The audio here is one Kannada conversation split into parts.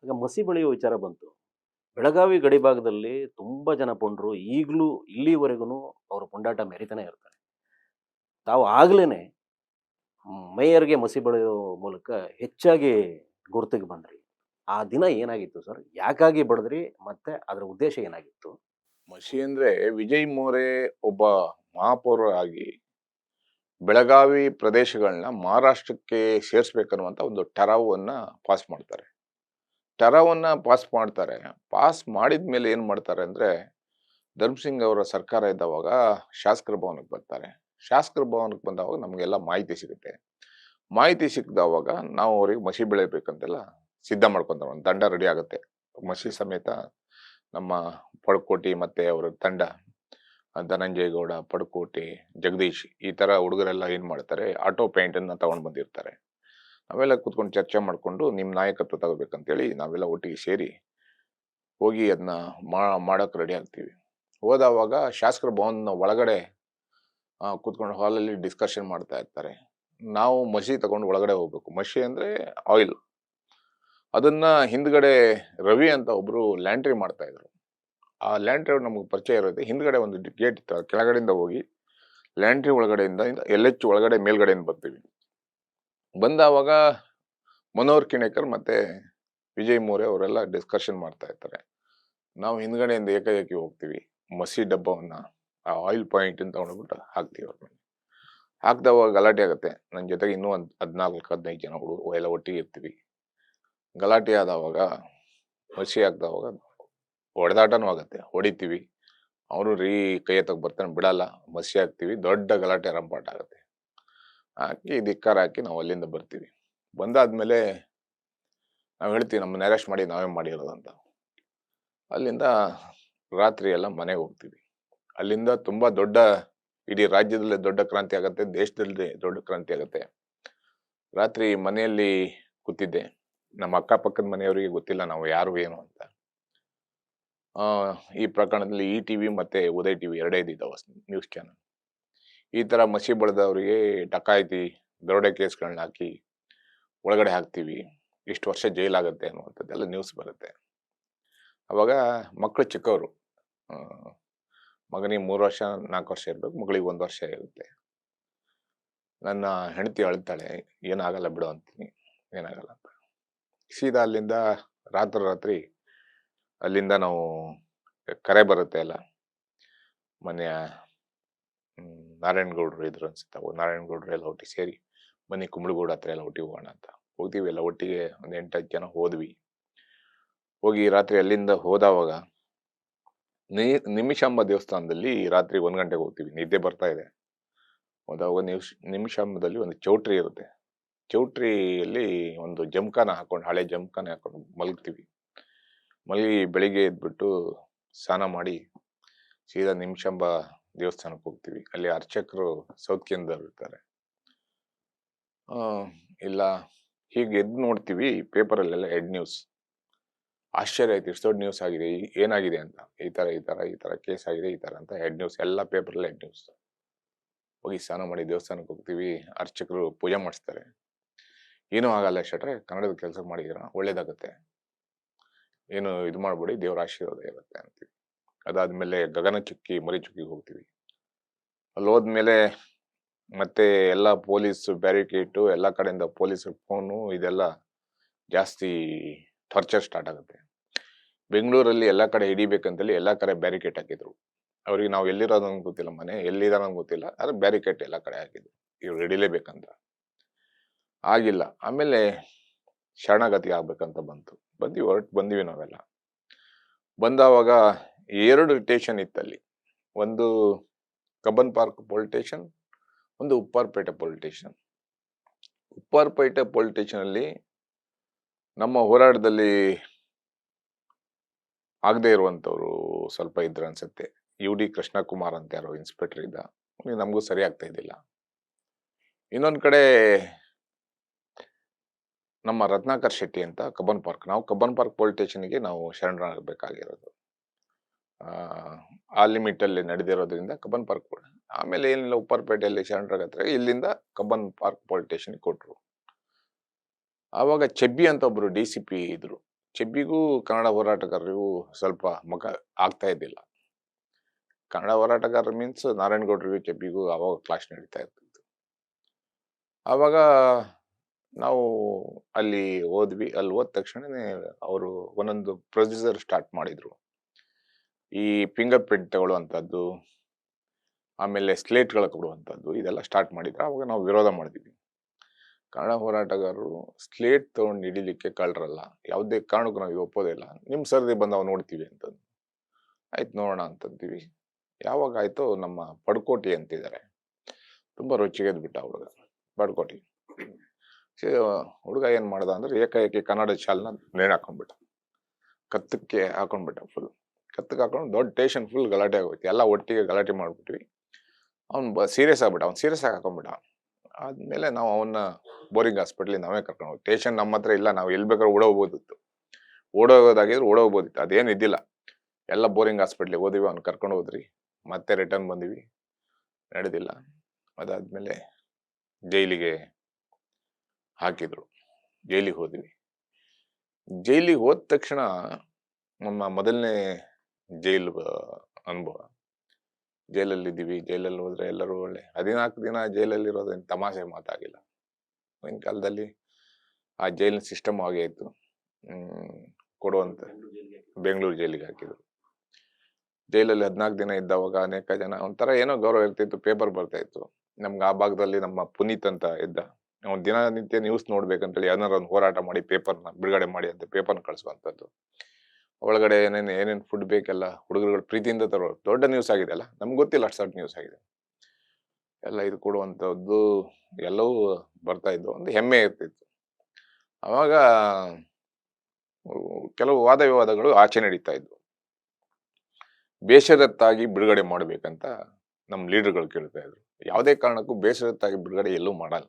ಈಗ ಮಸಿ ಬಳಿಯೋ ವಿಚಾರ ಬಂತು. ಬೆಳಗಾವಿ ಗಡಿ ಭಾಗದಲ್ಲಿ ತುಂಬ ಜನ ಪುಂಡರು ಈಗಲೂ ಇಲ್ಲಿವರೆಗೂ ಅವರು ಪುಂಡಾಟ ಮೆರಿತಾನೆ ಇರ್ತಾರೆ. ತಾವು ಆಗ್ಲೇನೆ ಮೇಯರ್‌ಗೆ ಮಸಿ ಬಳಿಯೋ ಮೂಲಕ ಹೆಚ್ಚಾಗಿ ಗುರ್ತಿಗೆ ಬಂದ್ರಿ. ಆ ದಿನ ಏನಾಗಿತ್ತು ಸರ್? ಯಾಕಾಗಿ ಬಡಿದ್ರಿ? ಮತ್ತೆ ಅದರ ಉದ್ದೇಶ ಏನಾಗಿತ್ತು? ಮಸಿ ಅಂದ್ರೆ ವಿಜಯ್ ಮೋರೆ ಒಬ್ಬ ಮಹಾಪೌರ ಆಗಿ ಬೆಳಗಾವಿ ಪ್ರದೇಶಗಳನ್ನ ಮಹಾರಾಷ್ಟ್ರಕ್ಕೆ ಸೇರಿಸ್ಬೇಕನ್ನುವಂತ ಒಂದು ಟರಾವನ್ನ ಪಾಸ್ ಮಾಡ್ತಾರೆ. ಟರಾವನ್ನ ಪಾಸ್ ಮಾಡ್ತಾರೆ. ಪಾಸ್ ಮಾಡಿದ್ಮೇಲೆ ಏನ್ ಮಾಡ್ತಾರೆ ಅಂದ್ರೆ ಧರ್ಮಸಿಂಗ್ ಅವರ ಸರ್ಕಾರ ಇದ್ದವಾಗ ಶಾಸಕರ ಭವನಕ್ಕೆ ಬರ್ತಾರೆ. ಶಾಸಕರ ಭವನಕ್ಕೆ ಬಂದವಾಗ ನಮಗೆಲ್ಲ ಮಾಹಿತಿ ಸಿಗುತ್ತೆ. ಮಾಹಿತಿ ಸಿಕ್ಕಿದವಾಗ ನಾವು ಅವ್ರಿಗೆ ಮಸಿ ಬೆಳಿಬೇಕಂತೆಲ್ಲ ಸಿದ್ಧ ಮಾಡ್ಕೊಂತಾರೆ. ಒಂದು ತಂಡ ರೆಡಿ ಆಗುತ್ತೆ. ಮಸಿ ಸಮೇತ ನಮ್ಮ ಪಡ್ಕೋಟಿ ಮತ್ತೆ ಅವರ ತಂಡ ಧನಂಜಯ ಗೌಡ, ಪಡ್ಕೋಟಿ, ಜಗದೀಶ್ ಈ ತರ ಹುಡುಗರೆಲ್ಲ ಏನ್ ಮಾಡ್ತಾರೆ, ಆಟೋ ಪೇಂಟ್ ಅನ್ನ ತಗೊಂಡ್ ಬಂದಿರ್ತಾರೆ. ನಾವೆಲ್ಲ ಕೂತ್ಕೊಂಡು ಚರ್ಚೆ ಮಾಡ್ಕೊಂಡು ನಿಮ್ ನಾಯಕತ್ವ ತಗೋಬೇಕಂತೇಳಿ ನಾವೆಲ್ಲ ಒಟ್ಟಿಗೆ ಸೇರಿ ಹೋಗಿ ಅದನ್ನ ಮಾಡಕ್ ರೆಡಿ ಆಗ್ತೀವಿ. ಹೋದವಾಗ ಶಾಸಕರ ಭವನ ಒಳಗಡೆ ಕೂತ್ಕೊಂಡು ಹಾಲಲ್ಲಿ ಡಿಸ್ಕಷನ್ ಮಾಡ್ತಾ ಇರ್ತಾರೆ. ನಾವು ಮಸಿ ತಗೊಂಡು ಒಳಗಡೆ ಹೋಗ್ಬೇಕು. ಮಸಿ ಅಂದ್ರೆ ಆಯಿಲ್. ಅದನ್ನ ಹಿಂದ್ಗಡೆ ರವಿ ಅಂತ ಒಬ್ರು ಲ್ಯಾಂಡ್ರಿ ಮಾಡ್ತಾ ಇದ್ರು. ಆ ಲ್ಯಾಂಡ್ರಿ ನಮಗೆ ಪರಿಚಯ ಇರುತ್ತೆ. ಹಿಂದ್ಗಡೆ ಒಂದು ಗೇಟ್ ಇತ್ತು. ಕೆಳಗಡೆಯಿಂದ ಹೋಗಿ ಲ್ಯಾಂಡ್ರಿ ಒಳಗಡೆಯಿಂದ ಎಲ್ ಎಚ್ ಒಳಗಡೆ ಮೇಲ್ಗಡೆಯಿಂದ ಬರ್ತೀವಿ. ಬಂದಾವಾಗ ಮನೋಹರ್ ಕಿಣೇಕರ್ ಮತ್ತೆ ವಿಜಯ್ ಮೋರೆ ಅವರೆಲ್ಲ ಡಿಸ್ಕಷನ್ ಮಾಡ್ತಾ ಇರ್ತಾರೆ. ನಾವು ಹಿಂದ್ಗಡೆಯಿಂದ ಏಕಾಏಕಿ ಹೋಗ್ತೀವಿ. ಮಸಿ ಡಬ್ಬವನ್ನ ಆ ಆಯಿಲ್ ಪಾಯಿಂಟ್ ಅಂತ ತಗೊಂಡ್ಬಿಟ್ಟು ಹಾಕ್ತೀವಿ. ಅವ್ರ ಹಾಕ್ದವಾಗ ಗಲಾಟೆ ಆಗುತ್ತೆ. ನನ್ನ ಜೊತೆಗೆ ಇನ್ನೂ ಒಂದು 14-15 ಜನ ಹುಡುಗರು ಎಲ್ಲ ಒಟ್ಟಿಗೆ ಇರ್ತೀವಿ. ಗಲಾಟೆ ಆದವಾಗ ಮಸಿ ಹಾಕ್ದವಾಗ ಹೊಡೆದಾಟನೂ ಆಗುತ್ತೆ. ಹೊಡಿತೀವಿ. ಅವರು ಕೈ ಎತ್ತಕ್ ಬರ್ತಾನೆ ಬಿಡಲ್ಲ. ಮಸಿ ಹಾಕ್ತಿವಿ. ದೊಡ್ಡ ಗಲಾಟೆ ರಂಪಾಟ ಆಗುತ್ತೆ. ಹಾಕಿ ಧಿಕ್ಕಾರ ಹಾಕಿ ನಾವು ಅಲ್ಲಿಂದ ಬರ್ತೀವಿ. ಬಂದಾದ್ಮೇಲೆ ನಾವು ಹೇಳ್ತೀವಿ ನಮ್ಮನ್ನ ಅರೆಸ್ಟ್ ಮಾಡಿ ನಾವೇ ಮಾಡಿರೋದಂತ. ಅಲ್ಲಿಂದ ರಾತ್ರಿ ಎಲ್ಲ ಮನೆಗೆ ಹೋಗ್ತೀವಿ. ಅಲ್ಲಿಂದ ತುಂಬಾ ದೊಡ್ಡ ಇಡೀ ರಾಜ್ಯದಲ್ಲೇ ದೊಡ್ಡ ಕ್ರಾಂತಿ ಆಗತ್ತೆ. ದೇಶದಲ್ಲಿ ದೊಡ್ಡ ಕ್ರಾಂತಿ ಆಗತ್ತೆ. ರಾತ್ರಿ ಮನೆಯಲ್ಲಿ ಕೂತಿದ್ದೆ. ನಮ್ಮ ಅಕ್ಕಪಕ್ಕದ ಮನೆಯವರಿಗೆ ಗೊತ್ತಿಲ್ಲ ನಾವು ಯಾರು ಏನು ಅಂತ. ಈ ಪ್ರಕರಣದಲ್ಲಿ ಈ ಟಿವಿ ಮತ್ತೆ ಉದಯ್ ಟಿವಿ ಎರಡೇ ಇದ್ದಾವ ನ್ಯೂಸ್ ಚಾನಲ್. ಈ ತರ ಮಸಿ ಬಳಿದವರಿಗೆ ಡಕಾಯಿತಿ ದರೋಡೆ ಕೇಸ್ಗಳನ್ನ ಹಾಕಿ ಒಳಗಡೆ ಹಾಕ್ತೀವಿ. ಇಷ್ಟು ವರ್ಷ ಜೈಲಾಗತ್ತೆ ಅನ್ನುವಂಥದ್ದೆಲ್ಲ ನ್ಯೂಸ್ ಬರುತ್ತೆ. ಅವಾಗ ಮಕ್ಕಳು ಚಿಕ್ಕವರು. ಮಗನಿಗೆ 3 ವರ್ಷ 4 ವರ್ಷ ಇರ್ಬೇಕು. ಮಗಳಿಗೆ 1 ವರ್ಷ ಇರುತ್ತೆ. ನನ್ನ ಹೆಂಡತಿ ಅಳ್ತಾಳೆ, ಏನಾಗಲ್ಲ ಬಿಡು ಅಂತೀನಿ. ಏನಾಗಲ್ಲ ಅಂತ. ಸೀದಾ ಅಲ್ಲಿಂದ ರಾತ್ರಿ ಅಲ್ಲಿಂದ ನಾವು ಕರೆ ಬರುತ್ತೆ ಎಲ್ಲ. ಮನೆಯ ನಾರಾಯಣಗೌಡರು ಇದ್ರು ಅನ್ಸುತ್ತೆ. ನಾರಾಯಣಗೌಡರು ಎಲ್ಲ ಒಟ್ಟಿಗೆ ಸೇರಿ ಬನ್ನಿ ಕುಂಬಳಗೂಡು ಹತ್ರ ಎಲ್ಲ ಒಟ್ಟಿಗೆ ಹೋಗೋಣ ಅಂತ ಹೋಗ್ತೀವಿ. ಎಲ್ಲ ಒಟ್ಟಿಗೆ ಒಂದು 8-10 ಜನ ಹೋದ್ವಿ. ಹೋಗಿ ರಾತ್ರಿ ಅಲ್ಲಿಂದ ಹೋದವಾಗ ನಿಮಿಷಾಂಬ ದೇವಸ್ಥಾನದಲ್ಲಿ ರಾತ್ರಿ 1 ಗಂಟೆಗೆ ಹೋಗ್ತೀವಿ. ನಿದ್ದೆ ಬರ್ತಾ ಇದೆ. ಹೋದಾಗ ನಿಮಿಷಾಂಬದಲ್ಲಿ ಒಂದು ಚೌಟ್ರಿ ಇರುತ್ತೆ. ಚೌಟ್ರಿಯಲ್ಲಿ ಒಂದು ಜಮಖಾನ ಹಾಕೊಂಡು ಹಳೆ ಜಮಖಾನೆ ಹಾಕೊಂಡು ಮಲಗ್ತೀವಿ. ಮಲಗಿ ಬೆಳಿಗ್ಗೆ ಎದ್ಬಿಟ್ಟು ಸ್ನಾನ ಮಾಡಿ ಸೀದಾ ನಿಮಿಷಾಂಬ ದೇವಸ್ಥಾನಕ್ಕೆ ಹೋಗ್ತೀವಿ. ಅಲ್ಲಿ ಅರ್ಚಕರು ಸೌತ್ ಕೇಂದ್ರದವ್ರು ಇರ್ತಾರೆ. ಇಲ್ಲ ಹೀಗೆ ಎದ್ದು ನೋಡ್ತೀವಿ ಪೇಪರಲ್ಲೆಲ್ಲ ಹೆಡ್ ನ್ಯೂಸ್. ಆಶ್ಚರ್ಯ ಆಯ್ತು. ಇಷ್ಟು ದೊಡ್ಡ ನ್ಯೂಸ್ ಆಗಿದೆ. ಏನಾಗಿದೆ ಅಂತ. ಈ ತರ ಕೇಸ್ ಆಗಿದೆ ಈ ತರ ಅಂತ ಹೆಡ್ ನ್ಯೂಸ್. ಎಲ್ಲ ಪೇಪರ್ಲ್ಲ ಹೆಡ್ ನ್ಯೂಸ್. ಹೋಗಿ ಸ್ನಾನ ಮಾಡಿ ದೇವಸ್ಥಾನಕ್ಕೆ ಹೋಗ್ತೀವಿ. ಅರ್ಚಕರು ಪೂಜೆ ಮಾಡಿಸ್ತಾರೆ. ಏನೂ ಆಗಲ್ಲ ಶೆಟ್ರೆ, ಕನ್ನಡದ ಕೆಲಸ ಮಾಡಿದೀರ, ಒಳ್ಳೇದಾಗತ್ತೆ, ಏನು ಇದು ಮಾಡ್ಬಿಡಿ, ದೇವರ ಆಶೀರ್ವಾದ ಇರುತ್ತೆ ಅಂತೀವಿ. ಅದಾದ್ಮೇಲೆ ಗಗನ ಚುಕ್ಕಿ ಮರಿ ಚುಕ್ಕಿಗೆ ಹೋಗ್ತೀವಿ. ಅಲ್ಲಿ ಹೋದ್ಮೇಲೆ ಮತ್ತೆ ಎಲ್ಲ ಪೊಲೀಸ್ ಬ್ಯಾರಿಕೇಟು, ಎಲ್ಲ ಕಡೆಯಿಂದ ಪೊಲೀಸ್ ಫೋನು ಇದೆಲ್ಲ ಜಾಸ್ತಿ ಟಾರ್ಚರ್ ಸ್ಟಾರ್ಟ್ ಆಗುತ್ತೆ. ಬೆಂಗಳೂರಲ್ಲಿ ಎಲ್ಲ ಕಡೆ ಹಿಡಿಬೇಕಂತೇಳಿ ಎಲ್ಲ ಕಡೆ ಬ್ಯಾರಿಕೇಟ್ ಹಾಕಿದ್ರು. ಅವ್ರಿಗೆ ನಾವು ಎಲ್ಲಿರೋದು ಅಂತ ಗೊತ್ತಿಲ್ಲ, ಮನೆ ಎಲ್ಲಿದಾರ ಗೊತ್ತಿಲ್ಲ, ಆದ್ರೆ ಬ್ಯಾರಿಕೇಟ್ ಎಲ್ಲ ಕಡೆ ಹಾಕಿದ್ರು. ಇವ್ರು ಹಿಡಿಲೇಬೇಕಂತ. ಆಗಿಲ್ಲ. ಆಮೇಲೆ ಶರಣಗತಿ ಆಗ್ಬೇಕಂತ ಬಂತು. ಬಂದಿವಿ ನಾವೆಲ್ಲ. ಬಂದವಾಗ 2 ಸ್ಟೇಷನ್ ಇತ್ತಲ್ಲಿ. ಒಂದು ಕಬ್ಬನ್ ಪಾರ್ಕ್ ಪೊಲೀಸ್ ಸ್ಟೇಷನ್, ಒಂದು Upparpet police station. Upparpet police station ಅಲ್ಲಿ ನಮ್ಮ ಹೋರಾಟದಲ್ಲಿ ಆಗದೆ ಇರುವಂತವ್ರು ಸ್ವಲ್ಪ ಇದ್ರು ಅನ್ಸುತ್ತೆ. UD ಕೃಷ್ಣಕುಮಾರ್ ಅಂತ ಯಾರೋ ಇನ್ಸ್ಪೆಕ್ಟರ್ ಇದ್ದ. ನಮಗೂ ಸರಿ ಆಗ್ತಾ ಇದ್ದಿಲ್ಲ. ಇನ್ನೊಂದ್ ಕಡೆ ನಮ್ಮ ರತ್ನಾಕರ್ ಶೆಟ್ಟಿ ಅಂತ ಕಬ್ಬನ್ ಪಾರ್ಕ್. ನಾವು ಕಬ್ಬನ್ ಪಾರ್ಕ್ ಪೊಲೀಸ್ ಸ್ಟೇಷನ್ಗೆ ನಾವು ಶರಣರಾಗಬೇಕಾಗಿರೋದು. ಆ ಲಿಮಿಟ್ ಅಲ್ಲಿ ನಡೆದಿರೋದ್ರಿಂದ ಕಬ್ಬನ್ ಪಾರ್ಕ್. ಆಮೇಲೆ ಏನಿಲ್ಲ, ಉಪ್ಪಾರಪೇಟೆಯಲ್ಲಿ ಶರಣರಾಗತ್ರೆ ಇಲ್ಲಿಂದ ಕಬ್ಬನ್ ಪಾರ್ಕ್ ಪೊಲೀಸ್ ಸ್ಟೇಷನ್ ಕೊಟ್ರು. ಆವಾಗ ಚೆಬ್ಬಿ ಅಂತ ಒಬ್ರು DCP ಇದ್ರು. ಚೆಬ್ಬಿಗೂ ಕನ್ನಡ ಹೋರಾಟಗಾರರಿಗೂ ಸ್ವಲ್ಪ ಮುಖ ಆಗ್ತಾ ಇದ್ದಿಲ್ಲ. ಕನ್ನಡ ಹೋರಾಟಗಾರ ಮೀನ್ಸ್ ನಾರಾಯಣಗೌಡರಿಗೂ ಚೆಬ್ಬಿಗೂ ಅವಾಗ ಕ್ಲಾಶ್ ನಡೀತಾ ಇರ್ತಿತ್ತು. ಆವಾಗ ನಾವು ಅಲ್ಲಿ ಹೋದ್ವಿ. ಅಲ್ಲಿ ಹೋದ ತಕ್ಷಣನೇ ಅವರು ಒಂದೊಂದು ಪ್ರೊಸೀಜರ್ ಸ್ಟಾರ್ಟ್ ಮಾಡಿದ್ರು. ಈ ಫಿಂಗರ್ ಪ್ರಿಂಟ್ ತಗೊಳ್ಳುವಂಥದ್ದು, ಆಮೇಲೆ ಸ್ಲೇಟ್ಗಳು ಕೊಡುವಂಥದ್ದು, ಇದೆಲ್ಲ ಸ್ಟಾರ್ಟ್ ಮಾಡಿದ್ರು. ಆವಾಗ ನಾವು ವಿರೋಧ ಮಾಡಿದ್ವಿ. ಕನ್ನಡ ಹೋರಾಟಗಾರರು ಸ್ಲೇಟ್ ತಗೊಂಡು ಹಿಡಿಲಿಕ್ಕೆ ಕಳ್ರಲ್ಲ, ಯಾವುದೇ ಕಾರಣಕ್ಕೂ ನಾವು ಒಪ್ಪೋದಿಲ್ಲ, ನಿಮ್ಮ ಸರದಿ ಬಂದು ನೋಡ್ತೀವಿ ಅಂತಂದು. ಆಯ್ತು ನೋಡೋಣ ಅಂತಂತೀವಿ. ಯಾವಾಗ ಆಯ್ತು ನಮ್ಮ ಪಡ್ಕೋಟಿ ಅಂತಿದ್ದಾರೆ, ತುಂಬಾ ರುಚಿಗೆದ್ಬಿಟ್ಟ ಹುಡುಗ ಪಡ್ಕೋಟಿ. ಹುಡುಗ ಏನ್ ಮಾಡ್ದ ಅಂದ್ರೆ ಏಕಾಏಕಿ ಕನ್ನಡ ಶಾಲ್ನ ನೇಣು ಹಾಕೊಂಡ್ಬಿಟ್ಟ, ಕತ್ತಕ್ಕೆ ಹಾಕೊಂಡ್ಬಿಟ್ಟ. ಫುಲ್ ಕತ್ತಕ್ಕೆ ಹಾಕೊಂಡು ದೊಡ್ಡ ಟೇಷನ್ ಫುಲ್ ಗಲಾಟೆ ಆಗೋಯ್ತು. ಎಲ್ಲ ಒಟ್ಟಿಗೆ ಗಲಾಟೆ ಮಾಡ್ಬಿಟ್ವಿ. ಅವ್ನು ಸೀರಿಯಸ್ ಆಗ್ಬಿಟ್ಟ, ಅವ್ನು ಸೀರಿಯಸ್ ಆಗಿ ಹಾಕೊಂಡ್ಬಿಟ್ಟ. ಆದ್ಮೇಲೆ ನಾವು ಅವನ್ನ ಬೋರಿಂಗ್ ಹಾಸ್ಪಿಟ್ಲಿಗೆ ನಾವೇ ಕರ್ಕೊಂಡು ಹೋಗಿ. ಟೇಷನ್ ನಮ್ಮ ಹತ್ರ ಇಲ್ಲ, ನಾವು ಎಲ್ಲಿ ಬೇಕಾದ್ರೂ ಓಡೋಗ್ಬೋದಿತ್ತು. ಓಡೋಗೋದಾಗಿದ್ರೆ ಓಡೋಗ್ಬೋದಿತ್ತು, ಅದೇನು ಇದ್ದಿಲ್ಲ. ಎಲ್ಲ ಬೋರಿಂಗ್ ಹಾಸ್ಪಿಟ್ಲಿಗೆ ಹೋದಿವಿ, ಅವ್ನು ಕರ್ಕೊಂಡು ಹೋದ್ರಿ. ಮತ್ತೆ ರಿಟರ್ನ್ ಬಂದಿವಿ, ನಡೆದಿಲ್ಲ. ಅದಾದ್ಮೇಲೆ ಜೈಲಿಗೆ ಹಾಕಿದ್ರು, ಜೈಲಿಗೆ ಹೋದ್ವಿ. ಜೈಲಿಗೆ ಹೋದ ತಕ್ಷಣ ನಮ್ಮ ಮೊದಲನೇ ಜೈಲು ಅನುಭವ. ಜೈಲಲ್ಲಿ ಇದ್ದೀವಿ. ಜೈಲಲ್ಲಿ ಹೋದ್ರೆ ಎಲ್ಲರೂ ಒಳ್ಳೆ 14 ದಿನ ಜೈಲಲ್ಲಿ ಇರೋದೇನು ತಮಾಷೆ ಮಾತಾಗಿಲ್ಲ. ಆಗಿನ ಕಾಲದಲ್ಲಿ ಆ ಜೈಲಿನ ಸಿಸ್ಟಮ್ ಹಾಗೆ ಇತ್ತು. ಕೊಡುವಂತ ಬೆಂಗಳೂರು ಜೈಲಿಗೆ ಹಾಕಿದ್ರು. ಜೈಲಲ್ಲಿ 14 ದಿನ ಇದ್ದವಾಗ ಅನೇಕ ಜನ ಒಂಥರ ಏನೋ ಗೌರವ ಇರ್ತಿತ್ತು, ಪೇಪರ್ ಬರ್ತಾ ಇತ್ತು. ನಮ್ಗೆ ಆ ಭಾಗದಲ್ಲಿ ನಮ್ಮ ಪುನೀತ್ ಅಂತ ಇದ್ದ, ಅವ್ನು ದಿನನಿತ್ಯ ನ್ಯೂಸ್ ನೋಡ್ಬೇಕಂತೇಳಿ ಏನಾರು ಒಂದು ಹೋರಾಟ ಮಾಡಿ ಪೇಪರ್ನ ಬಿಡುಗಡೆ ಮಾಡಿ ಅಂತ ಪೇಪರ್ನ ಕಳಿಸುವಂಥದ್ದು. ಒಳಗಡೆ ಏನೇನು ಫುಡ್ ಬೇಕೆಲ್ಲ ಹುಡುಗರುಗಳು ಪ್ರೀತಿಯಿಂದ ತರೋರು. ದೊಡ್ಡ ನ್ಯೂಸ್ ಆಗಿದೆ ಅಲ್ಲ, ನಮ್ಗೆ ಗೊತ್ತಿಲ್ಲ ಅಷ್ಟು ಸಣ್ಣ ನ್ಯೂಸ್ ಆಗಿದೆ. ಎಲ್ಲ ಇದು ಕೊಡುವಂಥದ್ದು ಎಲ್ಲವೂ ಬರ್ತಾ ಇದ್ದು, ಒಂದು ಹೆಮ್ಮೆ ಇರ್ತಿತ್ತು. ಅವಾಗ ಕೆಲವು ವಾದ ವಿವಾದಗಳು ಆಚೆ ನಡೀತಾ ಇದ್ವು. ಬೇಷರತ್ತಾಗಿ ಬಿಡುಗಡೆ ಮಾಡ್ಬೇಕಂತ ನಮ್ಮ ಲೀಡರ್ಗಳು ಕೇಳ್ತಾ ಇದ್ರು. ಯಾವುದೇ ಕಾರಣಕ್ಕೂ ಬೇಷರತ್ತಾಗಿ ಬಿಡುಗಡೆ ಎಲ್ಲೂ ಮಾಡಲ್ಲ.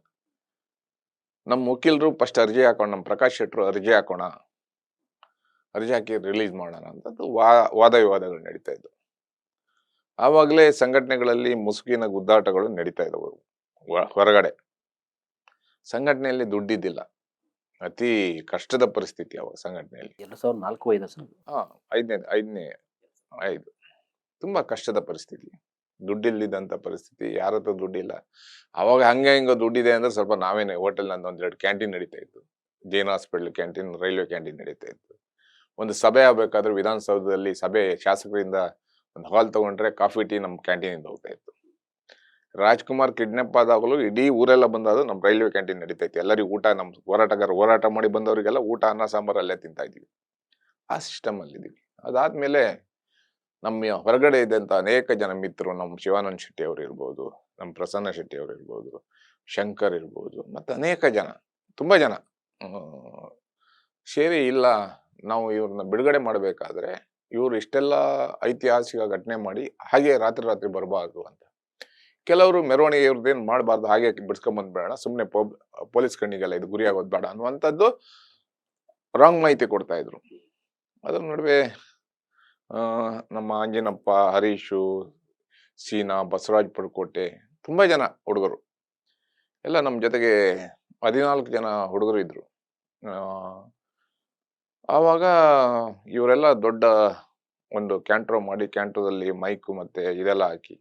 ನಮ್ಮ ವಕೀಲರು ಫಸ್ಟ್ ಅರ್ಜಿ ಹಾಕೋಣ, ನಮ್ಮ ಪ್ರಕಾಶ್ ಶೆಟ್ರು ಅರ್ಜಿ ಹಾಕೋಣ, ಅರ್ಜಿ ಹಾಕಿ ರಿಲೀಸ್ ಮಾಡೋಣ ಅಂತದ್ದು ವಾದ ವಿವಾದಗಳು ನಡೀತಾ ಇದ್ವು. ಆವಾಗಲೇ ಸಂಘಟನೆಗಳಲ್ಲಿ ಮುಸುಕಿನ ಗುದ್ದಾಟಗಳು ನಡೀತಾ ಇದ್ದವು ಹೊರಗಡೆ. ಸಂಘಟನೆಯಲ್ಲಿ ದುಡ್ಡಿದ್ದಿಲ್ಲ, ಅತಿ ಕಷ್ಟದ ಪರಿಸ್ಥಿತಿ ಅವಾಗ ಸಂಘಟನೆಯಲ್ಲಿ. 2004-5 ಸರ್. ಐದು ತುಂಬಾ ಕಷ್ಟದ ಪರಿಸ್ಥಿತಿ, ದುಡ್ಡಿಲ್ಲದಂತ ಪರಿಸ್ಥಿತಿ, ಯಾರ ಹತ್ರ ದುಡ್ಡಿಲ್ಲ. ಅವಾಗ ಹಂಗೆ ಹಿಂಗ ದುಡ್ಡಿದೆ ಅಂದ್ರೆ ಸ್ವಲ್ಪ ನಾವೇನೆ ಹೋಟೆಲ್ ನಂದು 1-2 ಕ್ಯಾಂಟೀನ್ ನಡೀತಾ ಇತ್ತು. Jain hospital canteen, railway canteen ನಡೀತಾ ಇತ್ತು. ಒಂದು ಸಭೆ ಆಗ್ಬೇಕಾದ್ರೆ ವಿಧಾನಸೌಧದಲ್ಲಿ ಸಭೆ, ಶಾಸಕರಿಂದ ಒಂದು ಹಾಲ್ ತಗೊಂಡ್ರೆ ಕಾಫಿ ಟೀ ನಮ್ಮ ಕ್ಯಾಂಟೀನಿಂದ ಹೋಗ್ತಾ ಇತ್ತು. ರಾಜ್ಕುಮಾರ್ ಕಿಡ್ನಾಪ್ ಆದಾಗಲೂ ಇಡೀ ಊರೆಲ್ಲ ಬಂದಾದ್ರು ನಮ್ಮ ರೈಲ್ವೆ ಕ್ಯಾಂಟೀನ್ ನಡೀತಾ ಇತ್ತು. ಎಲ್ಲರಿಗೂ ಊಟ, ನಮ್ಮ ಹೋರಾಟ ಮಾಡಿ ಬಂದವರಿಗೆಲ್ಲ ಊಟ, ಅನ್ನ ಸಾಂಬಾರು ಅಲ್ಲೇ ತಿಂತಾ ಇದ್ವಿ. ಆ ಸಿಸ್ಟಮ್ ಅಲ್ಲಿ ಇದೀವಿ. ಅದಾದ್ಮೇಲೆ ನಮ್ಮ ಹೊರಗಡೆ ಇದ್ದಂತ ಅನೇಕ ಜನ ಮಿತ್ರರು, ನಮ್ಮ ಶಿವಾನಂದ್ ಶೆಟ್ಟಿ ಅವರು ಇರ್ಬೋದು, ನಮ್ಮ ಪ್ರಸನ್ನ ಶೆಟ್ಟಿ ಅವರು ಇರ್ಬೋದು, ಶಂಕರ್ ಇರ್ಬೋದು, ಮತ್ತೆ ಅನೇಕ ಜನ, ತುಂಬಾ ಜನ ಸೇರಿ ಇಲ್ಲ ನಾವು ಇವ್ರನ್ನ ಬಿಡುಗಡೆ ಮಾಡಬೇಕಾದ್ರೆ ಇವ್ರು ಇಷ್ಟೆಲ್ಲ ಐತಿಹಾಸಿಕ ಘಟನೆ ಮಾಡಿ ಹಾಗೆ ರಾತ್ರಿ ಬರಬಾರ್ದು ಅಂತ. ಕೆಲವರು ಮೆರವಣಿಗೆ ಇವ್ರದ್ದೇನು ಮಾಡಬಾರ್ದು, ಹಾಗೆ ಬಿಡ್ಸ್ಕೊಂಡ್ ಬಂದ್ಬೇಡ, ಸುಮ್ಮನೆ ಪೊಲೀಸ್ ಕಣ್ಣಿಗೆಲ್ಲ ಇದು ಗುರಿ ಆಗೋದು ಬೇಡ ಅನ್ನುವಂಥದ್ದು ರಾಂಗ್ ಮಾಹಿತಿ ಕೊಡ್ತಾ ಇದ್ರು. ಅದ್ರ ನಡುವೆ ನಮ್ಮ ಅಂಜಿನಪ್ಪ, ಹರೀಶು, ಸೀನಾ, ಬಸವರಾಜ್ ಪಡ್ಕೋಟೆ, ತುಂಬಾ ಜನ ಹುಡುಗರು ಎಲ್ಲ ನಮ್ಮ ಜೊತೆಗೆ 14 ಜನ ಹುಡುಗರು ಇದ್ರು. ಆವಾಗ ಇವರೆಲ್ಲ ದೊಡ್ಡ ಒಂದು ಕ್ಯಾಂಟ್ರೋ ಮಾಡಿ, ಕ್ಯಾಂಟ್ರೋದಲ್ಲಿ ಮೈಕು ಮತ್ತೆ ಇದೆಲ್ಲ ಹಾಕಿ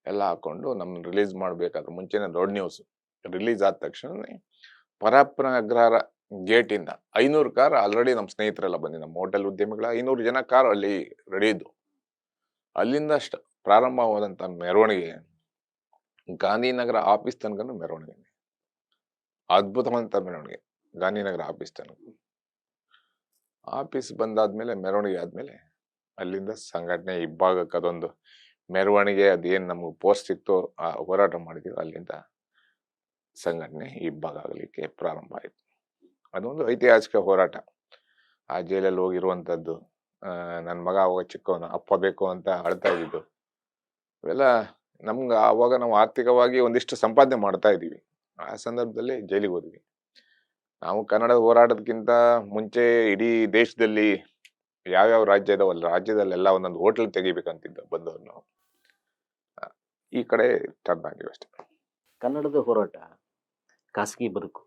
ಎಲ್ಲ ಹಾಕೊಂಡು ನಮ್ಮನ್ನ ರಿಲೀಸ್ ಮಾಡ್ಬೇಕಾದ್ರೆ ಮುಂಚೆನೆ ದೊಡ್ಡ ನ್ಯೂಸ್. ರಿಲೀಸ್ ಆದ ತಕ್ಷಣ ಪರಾಪ್ಪನ ಅಗ್ರಹಾರ ಗೇಟ್ ಇಂದ 500 ಕಾರ್ ಆಲ್ರೆಡಿ ನಮ್ಮ ಸ್ನೇಹಿತರೆಲ್ಲ ಬಂದಿ, ನಮ್ಮ ಹೋಟೆಲ್ ಉದ್ಯಮಿಗಳ 500 ಜನ ಕಾರ್ ಅಲ್ಲಿ ರೆಡಿ ಇದ್ದು. ಅಲ್ಲಿಂದ ಪ್ರಾರಂಭವಾದಂತ ಮೆರವಣಿಗೆ ಗಾಂಧಿನಗರ ಆಫೀಸ್ ತನಕ ಮೆರವಣಿಗೆ, ಅದ್ಭುತವಾದಂತ ಮೆರವಣಿಗೆ. ಗಾಂಧಿನಗರ ಆಫೀಸ್ ತನಕ ಆಫೀಸ್ ಬಂದಾದ್ಮೇಲೆ ಮೆರವಣಿಗೆ ಆದ್ಮೇಲೆ ಅಲ್ಲಿಂದ ಸಂಘಟನೆ ಇಬ್ಬಾಗಕ್ಕೆ ಅದೊಂದು ಮೆರವಣಿಗೆ, ಅದೇನ್ ನಮ್ಗೆ ಪೋಸ್ಟ್ ಇತ್ತು ಆ ಹೋರಾಟ ಮಾಡಿದೀವಿ, ಅಲ್ಲಿಂದ ಸಂಘಟನೆ ಇಬ್ಬಾಗ ಆಗಲಿಕ್ಕೆ ಪ್ರಾರಂಭ ಆಯ್ತು. ಅದೊಂದು ಐತಿಹಾಸಿಕ ಹೋರಾಟ. ಆ ಜೈಲಲ್ಲಿ ಹೋಗಿರುವಂತದ್ದು, ನನ್ನ ಮಗ ಅವಾಗ ಚಿಕ್ಕವನು, ಅಪ್ಪ ಬೇಕು ಅಂತ ಅಳ್ತಾ ಇದ್ದಿದ್ದು, ಇವೆಲ್ಲ ನಮ್ಗೆ ಆವಾಗ ನಾವು ಆರ್ಥಿಕವಾಗಿ ಒಂದಿಷ್ಟು ಸಂಪಾದನೆ ಮಾಡ್ತಾ ಇದೀವಿ. ಆ ಸಂದರ್ಭದಲ್ಲಿ ಜೈಲಿಗೆ ಹೋದ್ವಿ. ನಾವು ಕನ್ನಡದ ಹೋರಾಟದಕ್ಕಿಂತ ಮುಂಚೆ ಇಡೀ ದೇಶದಲ್ಲಿ ಯಾವ್ಯಾವ ರಾಜ್ಯ ಇದಾವಲ್ಲ, ರಾಜ್ಯದಲ್ಲೆಲ್ಲ ಒಂದೊಂದು ಹೋಟೆಲ್ ತೆಗಿಬೇಕಂತಿದ್ದ ಬಂದವ್ರು ನಾವು. ಈ ಕಡೆ ಟರ್ನ್ ಆಗಿವೆ ಅಷ್ಟೇ. ಕನ್ನಡದ ಹೋರಾಟ, ಖಾಸಗಿ ಬದುಕು,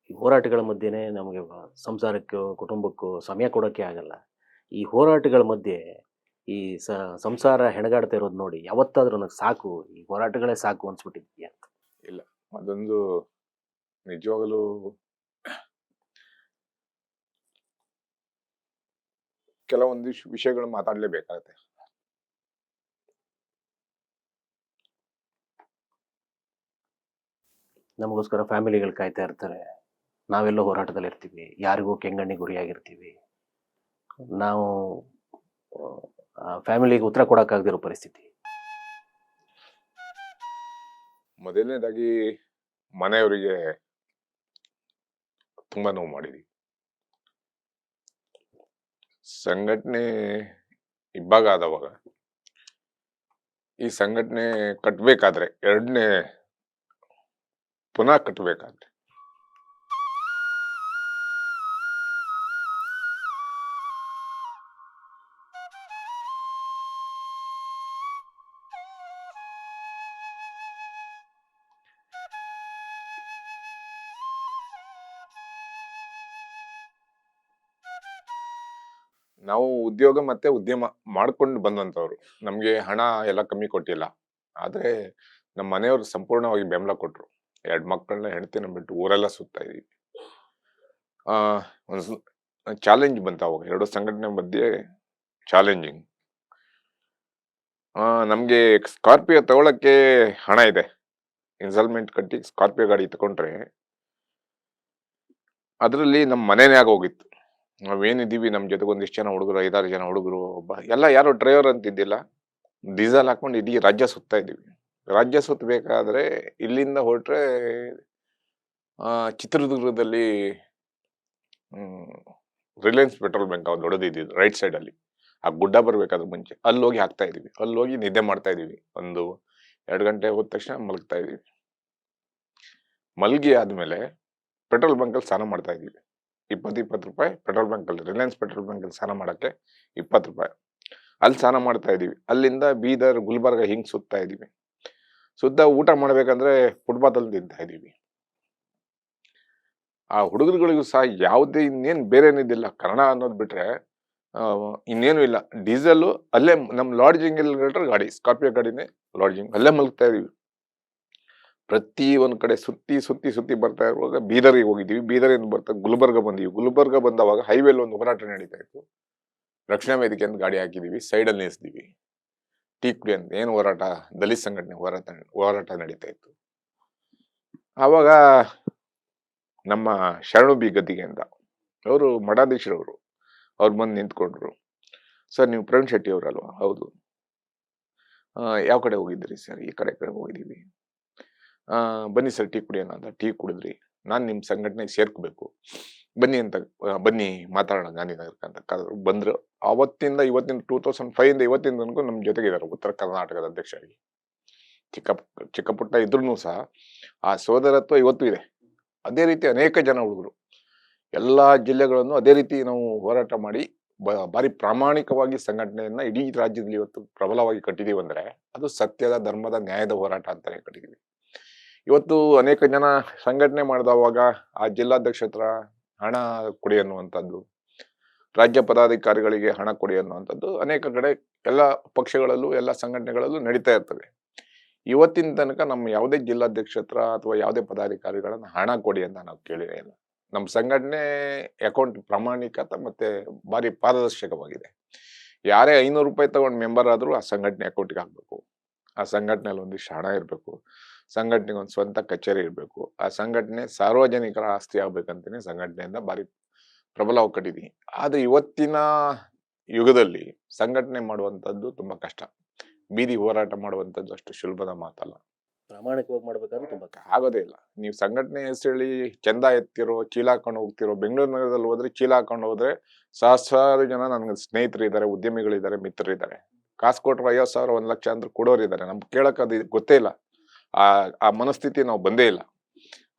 ಈ ಹೋರಾಟಗಳ ಮಧ್ಯೆನೇ ನಮಗೆ ಸಂಸಾರಕ್ಕೋ, ಕುಟುಂಬಕ್ಕೋ ಸಮಯ ಕೊಡೋಕ್ಕೆ ಆಗಲ್ಲ. ಈ ಹೋರಾಟಗಳ ಮಧ್ಯೆ ಈ ಸಂಸಾರ ಹೆಣಗಾಡ್ತಾ ಇರೋದು ನೋಡಿ ಯಾವತ್ತಾದ್ರೂ ನನಗೆ ಸಾಕು, ಈ ಹೋರಾಟಗಳೇ ಸಾಕು ಅನ್ಸ್ಬಿಟ್ಟಿದ್ಯಾ? ಇಲ್ಲ, ಅದೊಂದು ನಿಜವಾಗಲೂ ಕೆಲವೊಂದು ವಿಷಯಗಳು ಮಾತಾಡಲೇಬೇಕಾಗತ್ತೆ. ನಮಗೋಸ್ಕರ ಫ್ಯಾಮಿಲಿಗಳು ಕಾಯ್ತಾ ಇರ್ತಾರೆ. ನಾವೆಲ್ಲೋ ಹೋರಾಟದಲ್ಲಿ ಇರ್ತೀವಿ. ಯಾರಿಗೋ ಕೆಂಗಣ್ಣಿ ಗುರಿಯಾಗಿರ್ತೀವಿ. ನಾವು ಫ್ಯಾಮಿಲಿಗೆ ಉತ್ತರ ಕೊಡೋಕ್ಕಾಗದಿರೋ ಪರಿಸ್ಥಿತಿ. ಮೊದಲನೇದಾಗಿ ಮನೆಯವರಿಗೆ ತುಂಬಾ ನೋವು ಮಾಡಿದೀವಿ. ಸಂಘಟನೆ ಇಬ್ಬಾಗ ಆದವಾಗ ಈ ಸಂಘಟನೆ ಕಟ್ಟಬೇಕಾದ್ರೆ ಎರಡನೇ ಪುನಃ ಕಟ್ಟಬೇಕಾದ್ರೆ ನಾವು ಉದ್ಯೋಗ ಮತ್ತೆ ಉದ್ಯಮ ಮಾಡ್ಕೊಂಡು ಬಂದಂತವ್ರು. ನಮ್ಗೆ ಹಣ ಎಲ್ಲ ಕಮ್ಮಿ ಕೊಟ್ಟಿಲ್ಲ. ಆದ್ರೆ ನಮ್ಮ ಮನೆಯವರು ಸಂಪೂರ್ಣವಾಗಿ ಬೆಂಬಲ ಕೊಟ್ರು. 2 ಮಕ್ಕಳನ್ನ ಹೆಂಡತಿನ ಬಿಟ್ಟು ಊರೆಲ್ಲ ಸುತ್ತಾ ಇದೀವಿ. ಆ ಒಂದು ಚಾಲೆಂಜ್ ಬಂತ ಅವಾಗ, 2 ಸಂಘಟನೆ ಮಧ್ಯೆ ಚಾಲೆಂಜಿಂಗ್. ನಮ್ಗೆ ಸ್ಕಾರ್ಪಿಯೋ ತಗೊಳಕ್ಕೆ ಹಣ ಇದೆ. ಇನ್ಸ್ಟಾಲ್ಮೆಂಟ್ ಕಟ್ಟಿ ಸ್ಕಾರ್ಪಿಯೋ ಗಾಡಿ ತಗೊಂಡ್ರೆ ಅದ್ರಲ್ಲಿ ನಮ್ಮ ಮನೆನೇ ಆಗೋಗಿತ್ತು. ನಾವೇನಿದ್ದೀವಿ ನಮ್ ಜೊತೆಗೆ ಒಂದಿಷ್ಟು ಜನ ಹುಡುಗರು, 5-6 ಜನ ಹುಡುಗರು, ಒಬ್ಬ ಎಲ್ಲ ಯಾರು ಡ್ರೈವರ್ ಅಂತಿದ್ದಿಲ್ಲ. ಡೀಸೆಲ್ ಹಾಕೊಂಡು ಇಡೀ ರಾಜ್ಯ ಸುತ್ತಾ ಇದೀವಿ. ರಾಜ್ಯ ಸುತ್ತಬೇಕಾದ್ರೆ ಇಲ್ಲಿಂದ ಹೊರಟ್ರೆ ಚಿತ್ರದುರ್ಗದಲ್ಲಿ ರಿಲಯನ್ಸ್ ಪೆಟ್ರೋಲ್ ಬಂಕ್ ಅವ್ರು ದೊಡ್ಡದಿದ್ದು ರೈಟ್ ಸೈಡ್ ಅಲ್ಲಿ, ಆ ಗುಡ್ಡ ಬರ್ಬೇಕಾದ್ರೆ ಮುಂಚೆ ಅಲ್ಲಿ ಹೋಗಿ ಹಾಕ್ತಾ ಇದೀವಿ. ಅಲ್ಲಿ ಹೋಗಿ ನಿದ್ದೆ ಮಾಡ್ತಾ ಇದೀವಿ. ಒಂದು 2 ಗಂಟೆ ಹೋದ ತಕ್ಷಣ ಮಲಗ್ತಾ ಇದೀವಿ. ಮಲ್ಗಿ ಆದ್ಮೇಲೆ ಪೆಟ್ರೋಲ್ ಬಂಕ್ ಅಲ್ಲಿ ಸ್ನಾನ ಮಾಡ್ತಾ ಇದೀವಿ. 20 ರೂಪಾಯಿ ಪೆಟ್ರೋಲ್ ಬಂಕ್ ಅಲ್ಲಿ, ರಿಲಯನ್ಸ್ ಪೆಟ್ರೋಲ್ ಬಂಕ್ ಅಲ್ಲಿ ಸ್ನಾನ ಮಾಡಕ್ಕೆ 20 ರೂಪಾಯಿ. ಅಲ್ಲಿ ಸ್ನಾನ ಮಾಡ್ತಾ ಇದೀವಿ. ಅಲ್ಲಿಂದ ಬೀದರ್, ಗುಲ್ಬರ್ಗ ಹಿಂಗ್ ಸುತ್ತಾ ಇದೀವಿ. ಸುತ್ತ ಊಟ ಮಾಡ್ಬೇಕಂದ್ರೆ ಫುಟ್ಪಾತ್ ಅಲ್ಲಿ ತಿಂತಾ ಇದೀವಿ. ಆ ಹುಡುಗರುಗಳಿಗೂ ಸಹ ಯಾವುದೇ ಇನ್ನೇನ್ ಬೇರೆ ಏನಿದ್ದಿಲ್ಲ, ಕನ್ನಡ ಅನ್ನೋದು ಬಿಟ್ರೆ ಇನ್ನೇನು ಇಲ್ಲ. ಡೀಸೆಲ್ ಅಲ್ಲೇ ನಮ್ ಲಾಡ್ಜಿಂಗ್ ಇಲ್ಲಿ ಗಾಡಿ, ಸ್ಕಾರ್ಪಿಯೋ ಗಾಡಿನೇ ಲಾಡ್ಜಿಂಗ್, ಅಲ್ಲೇ ಮಲಗ್ತಾ ಇದೀವಿ. ಪ್ರತಿ ಒಂದ್ ಕಡೆ ಸುತ್ತಿ ಸುತ್ತಿ ಸುತ್ತಿ ಬರ್ತಾ ಇರುವಾಗ ಬೀದರಿಗೆ ಹೋಗಿದ್ದೀವಿ. ಬೀದರಿಂದ ಬರ್ತಾ ಗುಲ್ಬರ್ಗ ಬಂದೀವಿ. ಗುಲ್ಬರ್ಗ ಬಂದವಾಗ ಹೈವೇಲಿ ಒಂದು ಹೋರಾಟ ನಡೀತಾ ಇತ್ತು. ರಕ್ಷಣಾ ವೇದಿಕೆ ಅಂತ ಗಾಡಿ ಹಾಕಿದೀವಿ, ಸೈಡ್ ಅಲ್ಲಿ ನಿಲ್ಸಿದೀವಿ. ಟೀ ಕುಡಿ ಅಂತ ಏನ್ ಹೋರಾಟ, ದಲಿತ ಸಂಘಟನೆ ಹೋರಾಟ ನಡೀತಾ ಇತ್ತು. ಆವಾಗ ನಮ್ಮ ಶರಣು ಬಿ ಗದ್ದಿಗೆ ಅಂತ ಅವರು ಮಠಾಧೀಶರವರು, ಅವ್ರು ಬಂದು ನಿಂತ್ಕೊಂಡ್ರು. ಸರ್ ನೀವು ಪ್ರವೀಣ್ ಶೆಟ್ಟಿ ಅವರಲ್ವಾ? ಹೌದು. ಯಾವ ಕಡೆ ಹೋಗಿದ್ರಿ ಸರ್? ಈ ಕಡೆ ಹೋಗಿದೀವಿ. ಬನ್ನಿ ಸರ್ ಟೀ ಕುಡಿಯೋಣ ಅಂತ. ಟೀ ಕುಡಿದ್ರಿ. ನಾನ್ ನಿಮ್ ಸಂಘಟನೆಗೆ ಸೇರ್ಕೋಬೇಕು, ಬನ್ನಿ ಅಂತ, ಬನ್ನಿ ಮಾತಾಡೋಣ ಗಾಂಧಿನಗರಕ್ಕೆ ಅಂತ ಕರೆದ್ರು. ಬಂದ್ರು. ಅವತ್ತಿಂದ ಇವತ್ತಿನ 2005 ಇಂದ ಇವತ್ತಿನ ತನಕ ನಮ್ ಜೊತೆಗಿದ್ದಾರೆ ಉತ್ತರ ಕರ್ನಾಟಕದ ಅಧ್ಯಕ್ಷರಾಗಿ. ಚಿಕ್ಕ ಪುಟ್ಟ ಇದ್ರೂ ಸಹ ಆ ಸೋದರತ್ವ ಇವತ್ತು ಇದೆ. ಅದೇ ರೀತಿ ಅನೇಕ ಜನ ಹುಡುಗರು ಎಲ್ಲಾ ಜಿಲ್ಲೆಗಳನ್ನು ಅದೇ ರೀತಿ ನಾವು ಹೋರಾಟ ಮಾಡಿ ಬಾರಿ ಪ್ರಾಮಾಣಿಕವಾಗಿ ಸಂಘಟನೆಯನ್ನ ಇಡೀ ರಾಜ್ಯದಲ್ಲಿ ಇವತ್ತು ಪ್ರಬಲವಾಗಿ ಕಟ್ಟಿದೀವಿ. ಅಂದ್ರೆ ಅದು ಸತ್ಯದ, ಧರ್ಮದ, ನ್ಯಾಯದ ಹೋರಾಟ ಅಂತಾನೆ ಕಟ್ಟಿದೀವಿ. ಇವತ್ತು ಅನೇಕ ಜನ ಸಂಘಟನೆ ಮಾಡಿದವಾಗ ಆ ಜಿಲ್ಲಾಧ್ಯಕ್ಷ ಹತ್ರ ಹಣ ಕೊಡಿ ಅನ್ನುವಂಥದ್ದು, ರಾಜ್ಯ ಪದಾಧಿಕಾರಿಗಳಿಗೆ ಹಣ ಕೊಡಿ ಅನ್ನುವಂಥದ್ದು ಅನೇಕ ಕಡೆ ಎಲ್ಲ ಪಕ್ಷಗಳಲ್ಲೂ ಎಲ್ಲ ಸಂಘಟನೆಗಳಲ್ಲೂ ನಡೀತಾ ಇರ್ತದೆ. ಇವತ್ತಿನ ತನಕ ನಮ್ಮ ಯಾವುದೇ ಜಿಲ್ಲಾಧ್ಯಕ್ಷ ಹತ್ರ ಅಥವಾ ಯಾವುದೇ ಪದಾಧಿಕಾರಿಗಳನ್ನ ಹಣ ಕೊಡಿ ಅಂತ ನಾವು ಕೇಳಿರೇ ಇಲ್ಲ. ನಮ್ಮ ಸಂಘಟನೆ ಅಕೌಂಟ್ ಪ್ರಾಮಾಣಿಕತೆ ಮತ್ತೆ ಬಾರಿ ಪಾರದರ್ಶಕವಾಗಿದೆ. ಯಾರೇ 500 ರೂಪಾಯಿ ತಗೊಂಡು ಮೆಂಬರ್ ಆದ್ರೂ ಆ ಸಂಘಟನೆ ಅಕೌಂಟ್ಗೆ ಹಾಕ್ಬೇಕು. ಆ ಸಂಘಟನೆಯಲ್ಲಿ ಒಂದಿಷ್ಟು ಹಣ ಇರಬೇಕು. ಸಂಘಟನೆಗೆ ಒಂದು ಸ್ವಂತ ಕಚೇರಿ ಇರಬೇಕು. ಆ ಸಂಘಟನೆ ಸಾರ್ವಜನಿಕರ ಆಸ್ತಿ ಆಗ್ಬೇಕಂತಾನೆ ಸಂಘಟನೆಯಿಂದ ಬಾರಿ ಪ್ರಬಲವಾಗಿ ಕಟ್ಟಿದೀವಿ. ಆದ್ರೆ ಇವತ್ತಿನ ಯುಗದಲ್ಲಿ ಸಂಘಟನೆ ಮಾಡುವಂತದ್ದು ತುಂಬಾ ಕಷ್ಟ. ಬೀದಿ ಹೋರಾಟ ಮಾಡುವಂತದ್ದು ಅಷ್ಟು ಸುಲಭದ ಮಾತಲ್ಲ. ಪ್ರಾಮಾಣಿಕವಾಗಿ ಮಾಡ್ಬೇಕಾದ್ರೆ ತುಂಬಾ ಆಗೋದೇ ಇಲ್ಲ. ನೀವು ಸಂಘಟನೆ ಹೆಸರು ಹೇಳಿ ಚಂದ ಎತ್ತಿರೋ, ಚೀಲ ಹಾಕೊಂಡು ಹೋಗ್ತಿರೋ. ಬೆಂಗಳೂರು ನಗರದಲ್ಲಿ ಹೋದ್ರೆ ಚೀಲ ಹಾಕೊಂಡು ಹೋದ್ರೆ ಸಹಸ್ರಾರು ಜನ ನನ್ಗೆ ಸ್ನೇಹಿತರು ಇದ್ದಾರೆ, ಉದ್ಯಮಿಗಳಿದ್ದಾರೆ, ಮಿತ್ರರಿದ್ದಾರೆ. ಕಾಸು ಕೊಟ್ರು 50,000 1 ಲಕ್ಷ ಅಂದ್ರೆ ಕೊಡೋರು ಇದ್ದಾರೆ. ನಮ್ಗೆ ಕೇಳಕ್ ಅದು ಗೊತ್ತೇ ಇಲ್ಲ. ಆ ಮನಸ್ಥಿತಿ ನಾವು ಬಂದೇ ಇಲ್ಲ.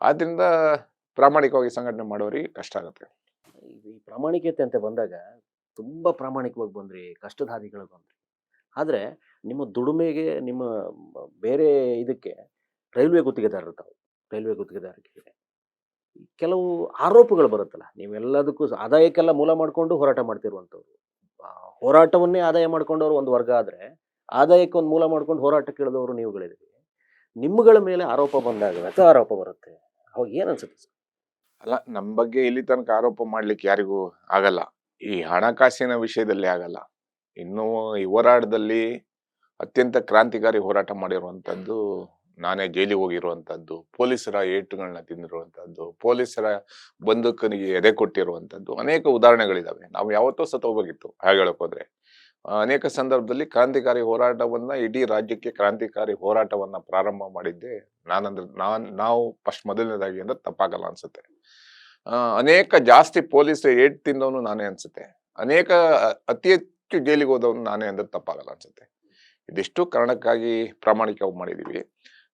ಆದ್ರಿಂದ ಪ್ರಾಮಾಣಿಕವಾಗಿ ಸಂಘಟನೆ ಮಾಡೋರಿಗೆ ಕಷ್ಟ ಆಗುತ್ತೆ. ಈ ಪ್ರಾಮಾಣಿಕತೆ ಅಂತ ಬಂದಾಗ ತುಂಬಾ ಪ್ರಾಮಾಣಿಕವಾಗಿ ಬಂದ್ರಿ, ಕಷ್ಟದ ಹಾದಿಗಳಿಗೆ ಬಂದ್ರಿ. ಆದ್ರೆ ನಿಮ್ಮ ದುಡಿಮೆಗೆ, ನಿಮ್ಮ ಬೇರೆ ಇದಕ್ಕೆ ರೈಲ್ವೆ ಗುತ್ತಿಗೆದಾರರು ತಾವು, ರೈಲ್ವೆ ಗುತ್ತಿಗೆದಾರರಿಗೆ ಕೆಲವು ಆರೋಪಗಳು ಬರುತ್ತಲ್ಲ, ನೀವೆಲ್ಲದಕ್ಕೂ ಆದಾಯಕ್ಕೆಲ್ಲ ಮೂಲ ಮಾಡಿಕೊಂಡು ಹೋರಾಟ ಮಾಡ್ತಿರುವಂಥವ್ರು. ಹೋರಾಟವನ್ನೇ ಆದಾಯ ಮಾಡ್ಕೊಂಡವರು ಒಂದು ವರ್ಗ ಆದರೆ, ಆದಾಯಕ್ಕೆ ಒಂದು ಮೂಲ ಮಾಡ್ಕೊಂಡು ಹೋರಾಟಕ್ಕೆ ಇಳಿದವರು ನೀವುಗಳಿದ್ದೀರಿ. ನಿಮ್ಮಗಳ ಮೇಲೆ ಆರೋಪ ಬಂದಾಗ ವ್ಯಥ ಆರೋಪ ಬರುತ್ತೆ. ಅವಾಗ ಏನು ಅನ್ಸುತ್ತೆ ಸರ್? ಅಲ್ಲ, ನಮ್ಮ ಬಗ್ಗೆ ಇಲ್ಲಿ ತನಕ ಆರೋಪ ಮಾಡ್ಲಿಕ್ಕೆ ಯಾರಿಗೂ ಆಗಲ್ಲ. ಈ ಹಣಕಾಸಿನ ವಿಷಯದಲ್ಲಿ ಆಗಲ್ಲ. ಇನ್ನು ಈ ಹೋರಾಟದಲ್ಲಿ ಅತ್ಯಂತ ಕ್ರಾಂತಿಕಾರಿ ಹೋರಾಟ ಮಾಡಿರುವಂತದ್ದು, ನಾನೇ ಜೈಲಿಗೆ ಹೋಗಿರುವಂತದ್ದು, ಪೊಲೀಸರ ಏಟುಗಳನ್ನ ತಿಂದಿರುವಂತದ್ದು, ಪೊಲೀಸರ ಬಂದೂಕನಿಗೆ ಎದೆ ಕೊಟ್ಟಿರುವಂತದ್ದು ಅನೇಕ ಉದಾಹರಣೆಗಳಿದಾವೆ. ನಾವು ಯಾವತ್ತೋ ಸತ್ತೋಗ್ಬೇಕಿತ್ತು ಹಾಗೆ ಹೇಳಕ್ ಹೋದ್ರೆ. ಅನೇಕ ಸಂದರ್ಭದಲ್ಲಿ ಕ್ರಾಂತಿಕಾರಿ ಹೋರಾಟವನ್ನ, ಇಡೀ ರಾಜ್ಯಕ್ಕೆ ಕ್ರಾಂತಿಕಾರಿ ಹೋರಾಟವನ್ನ ಪ್ರಾರಂಭ ಮಾಡಿದ್ದೆ ನಾವು ಫಸ್ಟ್ ಮೊದಲನೇದಾಗಿ ಅಂದ್ರೆ ತಪ್ಪಾಗಲ್ಲ ಅನ್ಸುತ್ತೆ. ಅನೇಕ ಜಾಸ್ತಿ ಪೊಲೀಸ್ ಏಟ್ ತಿಂದವನು ನಾನೇ ಅನ್ಸುತ್ತೆ. ಅನೇಕ ಅತಿ ಹೆಚ್ಚು ಜೈಲಿಗೆ ಹೋದವನು ನಾನೇ ಅಂದ್ರೆ ತಪ್ಪಾಗಲ್ಲ ಅನ್ಸುತ್ತೆ. ಇದಿಷ್ಟು ಕಾರಣಕ್ಕಾಗಿ ಪ್ರಾಮಾಣಿಕವಾಗಿ ಮಾಡಿದೀವಿ.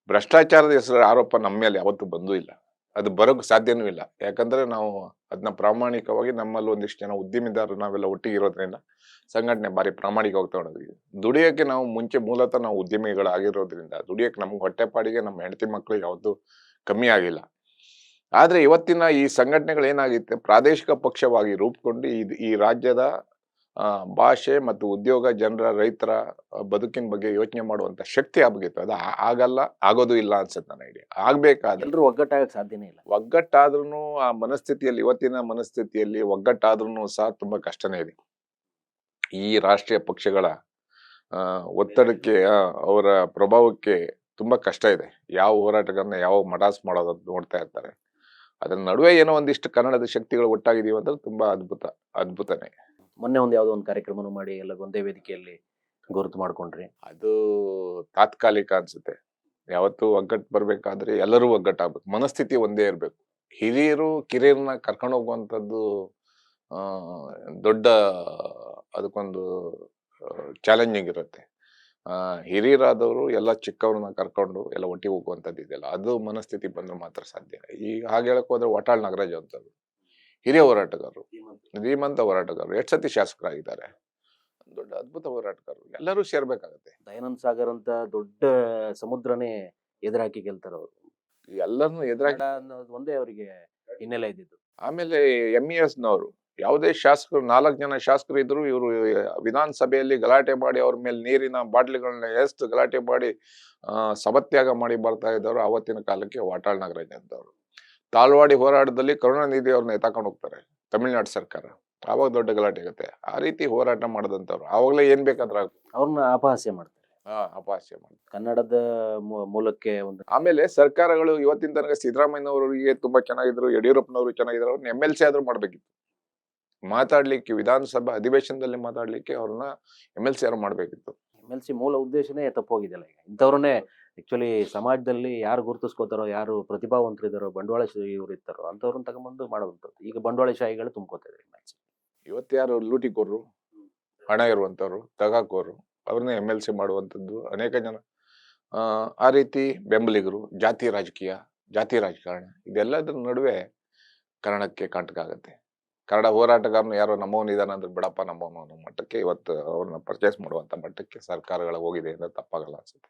ಭ್ರಷ್ಟಾಚಾರದ ಹೆಸರು ಆರೋಪ ನಮ್ಮ ಮೇಲೆ ಯಾವತ್ತೂ ಬಂದೂ ಇಲ್ಲ, ಅದು ಬರೋಕ್ ಸಾಧ್ಯನೂ ಇಲ್ಲ. ಯಾಕಂದ್ರೆ ನಾವು ಅದನ್ನ ಪ್ರಾಮಾಣಿಕವಾಗಿ, ನಮ್ಮಲ್ಲಿ ಒಂದಿಷ್ಟು ಜನ ಉದ್ಯಮಿದಾರರು ನಾವೆಲ್ಲ ಒಟ್ಟಿಗೆ ಇರೋದ್ರಿಂದ ಸಂಘಟನೆ ಬಾರಿ ಪ್ರಾಮಾಣಿಕವಾಗಿ ತಗೊಂಡಿದ್ವಿ. ದುಡಿಯೋಕೆ ನಾವು ಮುಂಚೆ ಮೂಲತಃ ನಾವು ಉದ್ಯಮಿಗಳಾಗಿರೋದ್ರಿಂದ ದುಡಿಯೋಕೆ ನಮ್ಗೆ ಹೊಟ್ಟೆಪಾಡಿಗೆ ನಮ್ಮ ಹೆಂಡತಿ ಮಕ್ಕಳಿಗೆ ಯಾವತ್ತೂ ಕಮ್ಮಿ ಆಗಿಲ್ಲ. ಆದ್ರೆ ಇವತ್ತಿನ ಈ ಸಂಘಟನೆಗಳು ಏನಾಗಿತ್ತೆ, ಪ್ರಾದೇಶಿಕ ಪಕ್ಷವಾಗಿ ರೂಪುಕೊಂಡು ಈ ರಾಜ್ಯದ ಭಾಷೆ ಮತ್ತು ಉದ್ಯೋಗ, ಜನರ, ರೈತರ ಬದುಕಿನ ಬಗ್ಗೆ ಯೋಚನೆ ಮಾಡುವಂತ ಶಕ್ತಿ ಆಗ್ಬೇಕಿತ್ತು. ಅದು ಆಗಲ್ಲ, ಆಗೋದು ಇಲ್ಲ ಅನ್ಸುತ್ತೆ ನನ್ನ ಐಡಿಯಾ. ಆಗ್ಬೇಕಾದ್ರೆ ಎಲ್ಲರೂ ಒಗ್ಗಟ್ಟಾಗಕ್ಕೆ ಸಾಧ್ಯನೇ ಇಲ್ಲ. ಒಗ್ಗಟ್ಟಾದ್ರೂ ಆ ಮನಸ್ಥಿತಿಯಲ್ಲಿ, ಇವತ್ತಿನ ಮನಸ್ಥಿತಿಯಲ್ಲಿ ಒಗ್ಗಟ್ಟಾದ್ರೂ ಸಹ ತುಂಬಾ ಕಷ್ಟನೇ ಇದೆ. ಈ ರಾಷ್ಟ್ರೀಯ ಪಕ್ಷಗಳ ಒತ್ತಡಕ್ಕೆ, ಅವರ ಪ್ರಭಾವಕ್ಕೆ ತುಂಬಾ ಕಷ್ಟ ಇದೆ. ಯಾವ ಹೋರಾಟಗಾರನ ಯಾವ ಮಟಾಸ್ ಮಾಡೋದಂತ ನೋಡ್ತಾ ಇರ್ತಾರೆ. ಅದ್ರ ನಡುವೆ ಏನೋ ಒಂದಿಷ್ಟು ಕನ್ನಡದ ಶಕ್ತಿಗಳು ಒಟ್ಟಾಗಿದೀವಿ ಅಂದ್ರೆ ತುಂಬಾ ಅದ್ಭುತನೇ. ಮೊನ್ನೆ ಒಂದು ಯಾವುದೋ ಒಂದು ಕಾರ್ಯಕ್ರಮನೂ ಮಾಡಿ ಎಲ್ಲ ಒಂದೇ ವೇದಿಕೆಯಲ್ಲಿ ಗುರುತು ಮಾಡ್ಕೊಂಡ್ರಿ. ಅದು ತಾತ್ಕಾಲಿಕ ಅನ್ಸುತ್ತೆ. ಯಾವತ್ತು ಒಗ್ಗಟ್ಟು ಬರ್ಬೇಕಾದ್ರೆ ಎಲ್ಲರೂ ಒಗ್ಗಟ್ಟಾಗ್ಬೇಕು, ಮನಸ್ಥಿತಿ ಒಂದೇ ಇರ್ಬೇಕು. ಹಿರಿಯರು ಕಿರಿಯರನ್ನ ಕರ್ಕೊಂಡು ಹೋಗುವಂಥದ್ದು ದೊಡ್ಡ, ಅದಕ್ಕೊಂದು ಚಾಲೆಂಜಿಂಗ್ ಇರುತ್ತೆ. ಹಿರಿಯರಾದವರು ಎಲ್ಲ ಚಿಕ್ಕವ್ರನ್ನ ಕರ್ಕೊಂಡು ಎಲ್ಲ ಒಟ್ಟಿಗೆ ಹೋಗುವಂಥದ್ದು ಇದೆಯಲ್ಲ, ಅದು ಮನಸ್ಥಿತಿ ಬಂದ್ರೆ ಮಾತ್ರ ಸಾಧ್ಯ. ಈಗ ಹಾಗೆ ಹೇಳಕ್ ಹೋದ್ರೆ ವಾಟಾಳ್ ನಾಗರಾಜ್ ಅಂತದ್ದು ಹಿರಿಯ ಹೋರಾಟಗಾರರು, ಧೀಮಂತ ಹೋರಾಟಗಾರರು, 2 ಸತಿ ಶಾಸಕರಾಗಿದ್ದಾರೆ, ದೊಡ್ಡ ಅದ್ಭುತ ಹೋರಾಟಗಾರರು. ಎಲ್ಲರೂ ಸೇರ್ಬೇಕಾಗತ್ತೆ. ದಯಾನಂದ್ ಸಾಗರ್ ಅಂತ ದೊಡ್ಡ ಸಮುದ್ರನೇ ಎದುರಾಕಿ ಗೆಲ್ತಾರೆ ಅವರು. ಎಲ್ಲರನ್ನು ಎದುರಾಗಿ ಅನ್ನೋದು ಒಂದೇ ಅವರಿಗೆ ಹಿನ್ನೆಲೆ ಇದ್ದಿದ್ದು. ಆಮೇಲೆ MESನವರು ಯಾವುದೇ ಶಾಸಕರು, 4 ಜನ ಶಾಸಕರು ಇದ್ರು, ಇವರು ವಿಧಾನಸಭೆಯಲ್ಲಿ ಗಲಾಟೆ ಮಾಡಿ ಅವ್ರ ಮೇಲೆ ನೀರಿನ ಬಾಟ್ಲಿಗಳನ್ನ ಎಸ್ತು ಗಲಾಟೆ ಮಾಡಿ ಸಭತ್ಯಾಗ ಮಾಡಿ ಬರ್ತಾ ಇದ್ದವರು ಅವತ್ತಿನ ಕಾಲಕ್ಕೆ ವಾಟಾಳ್ ನಾಗರಾಜ್ ಅಂತವ್ರು. ತಾಳ್ವಾಡಿ ಹೋರಾಟದಲ್ಲಿ ಕರುಣಾನಿಧಿ ಅವ್ರನ್ನ ಎತ್ತಾಕೊಂಡು ಹೋಗ್ತಾರೆ ತಮಿಳ್ನಾಡು ಸರ್ಕಾರ, ಆವಾಗ ದೊಡ್ಡ ಗಲಾಟೆ ಆಗುತ್ತೆ. ಆ ರೀತಿ ಹೋರಾಟ ಮಾಡದಂತವ್ರು ಆವಾಗಲೇ ಏನ್ ಬೇಕಾದ್ರೆ ಅವ್ರನ್ನ ಅಪಹಾಸ್ಯ ಮಾಡ್ತಾರೆ. ಅಪಹಾಸ್ಯ ಮಾಡ್ತಾರೆ ಕನ್ನಡದ ಮೂಲಕ್ಕೆ ಒಂದು. ಆಮೇಲೆ ಸರ್ಕಾರಗಳು ಇವತ್ತಿನ ತನಕ ಸಿದ್ದರಾಮಯ್ಯನವರಿಗೆ ತುಂಬಾ ಚೆನ್ನಾಗಿದ್ರು, ಯಡಿಯೂರಪ್ಪನವರು ಚೆನ್ನಾಗಿದ್ರು, ಅವ್ರನ್ನ MLC ಆದ್ರೂ ಮಾಡ್ಬೇಕಿತ್ತು. ಮಾತಾಡ್ಲಿಕ್ಕೆ, ವಿಧಾನಸಭಾ ಅಧಿವೇಶನದಲ್ಲಿ ಮಾತಾಡ್ಲಿಕ್ಕೆ ಅವ್ರನ್ನ MLC ಯಾರು ಮಾಡ್ಬೇಕಿತ್ತು. MLC ಮೂಲ ಉದ್ದೇಶನೇ ತಪ್ಪೋಗಿದೆಯಲ್ಲ. ಈಗ ಇಂಥವ್ರನ್ನೇ ಆಕ್ಚುಲಿ ಸಮಾಜದಲ್ಲಿ ಯಾರು ಗುರುತಿಸ್ಕೋತಾರೋ, ಯಾರು ಪ್ರತಿಭಾವಂತರಿದ್ದಾರೋ, ಇವ್ರು ಇರ್ತಾರೋ ಅಂಥವ್ರನ್ನ ತಗೊಂಬಂದು ಮಾಡುವಂಥದ್ದು. ಈಗ ಬಂಡವಾಳಶಾಹಿಗಳು ತುಂಬ್ಕೋತಾ ಇದ್ದಾರೆ MLC. ಇವತ್ತು ಯಾರು ಲೂಟಿಕೋರು, ಹಣ ಇರುವಂತವ್ರು, ತಗಾಕೋರು, ಅವ್ರನ್ನ MLC ಮಾಡುವಂಥದ್ದು ಅನೇಕ ಜನ. ಆ ರೀತಿ ಬೆಂಬಲಿಗರು, ಜಾತಿ ರಾಜಕೀಯ, ಜಾತಿ ರಾಜಕಾರಣ, ಇದೆಲ್ಲದ್ರ ನಡುವೆ ಕನ್ನಡಕ್ಕೆ ಕಂಟಕ ಆಗತ್ತೆ. ಕನ್ನಡ ಹೋರಾಟಗಾರನು ಯಾರೋ ನಮ್ಮವನಿದಾನ ಅಂದ್ರೆ ಬಿಡಪ್ಪ ನಮ್ಮವನು ಅನ್ನೋ ಮಟ್ಟಕ್ಕೆ ಇವತ್ತು ಅವ್ರನ್ನ ಪರ್ಚೇಸ್ ಮಾಡುವಂತ ಮಟ್ಟಕ್ಕೆ ಸರ್ಕಾರಗಳು ಹೋಗಿದೆ ಅಂದ್ರೆ ತಪ್ಪಾಗಲ್ಲ ಅನ್ಸುತ್ತೆ.